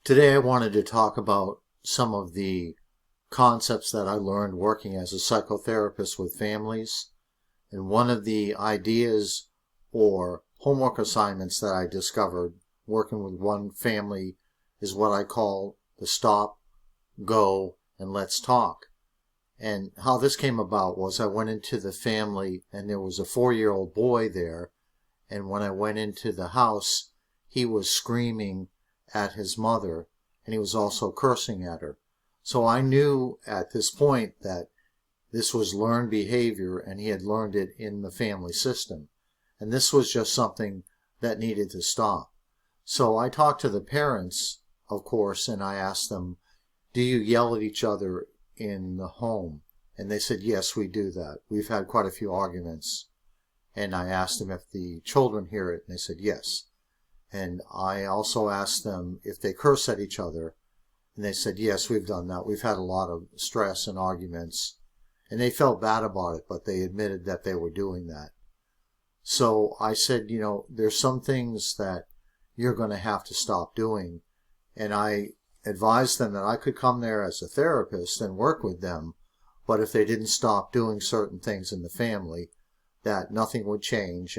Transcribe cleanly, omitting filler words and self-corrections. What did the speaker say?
Today I wanted to talk about some of the concepts that I learned working as a psychotherapist with families. And one of the ideas or homework assignments that I discovered working with one family is what I call the stop, go, and let's talk. And how this came about was I went into the family and there was a 4-year-old boy there. And when I went into the house, he was screaming at his mother, and he was also cursing at her. So I knew at this point that this was learned behavior, and he had learned it in the family system. And this was just something that needed to stop. So I talked to the parents, of course, and I asked them, do you yell at each other in the home? And they said, yes, we do that. We've had quite a few arguments. And I asked them if the children hear it, and they said yes. And I also asked them if they curse at each other, and they said, yes, we've done that. We've had a lot of stress and arguments. And they felt bad about it, but they admitted that they were doing that. So I said, there's some things that you're going to have to stop doing. And I advised them that I could come there as a therapist and work with them, but if they didn't stop doing certain things in the family, that nothing would change.